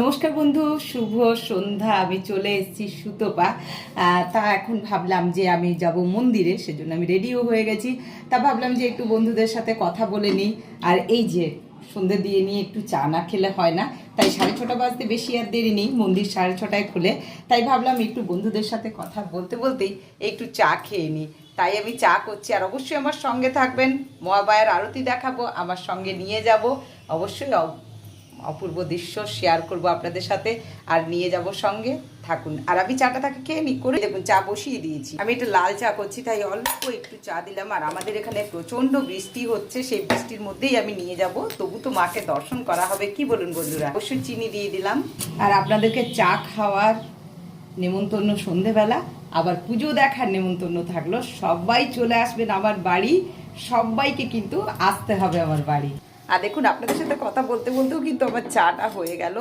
নমস্কার বন্ধু, শুভ সন্ধ্যা। আমি চলে এসেছি সুতপা। তা এখন ভাবলাম যে আমি যাব মন্দিরে, সেজন্য আমি রেডিও হয়ে গেছি। তা ভাবলাম যে একটু বন্ধুদের সাথে কথা বলে নিই। আর এই যে সন্ধ্যে দিয়ে নিয়ে একটু চা না খেলে হয় না, তাই 6:30 বাজতে বেশি আর দেরি নেই, মন্দির 6:30টায় খুলে। তাই ভাবলাম একটু বন্ধুদের সাথে কথা বলতে বলতেই একটু চা খেয়ে নিই। তাই আমি চা করছি, আর অবশ্যই আমার সঙ্গে থাকবেন। মহামায়ার আরতি দেখাবো, আমার সঙ্গে নিয়ে যাব অবশ্যই। অপূর্ব দৃশ্য শেয়ার করব আপনাদের সাথে, আর নিয়ে যাব সঙ্গে। থাকুন, আর আমি চাটা তাকে খেয়ে নি করে। দেখুন, চা বসিয়ে দিয়েছি। আমি একটু লাল চা করছি, তাই অল্প একটু চা দিলাম। আর আমাদের এখানে প্রচণ্ড বৃষ্টি হচ্ছে, সেই বৃষ্টির মধ্যেই আমি নিয়ে যাব। তবু তো মাকে দর্শন করা হবে, কি বলুন বন্ধুরা? অবশ্যই চিনি দিয়ে দিলাম। আর আপনাদেরকে চা খাওয়ার নেমন্তন্ন সন্ধেবেলা, আবার পুজো দেখার নেমন্তন্ন থাকলো। সবাই চলে আসবেন আমার বাড়ি, সবাইকে কিন্তু আসতে হবে আমার বাড়ি। আর দেখুন, আপনাদের সাথে কথা বলতে বলতেও কিন্তু আমার চাটা হয়ে গেল।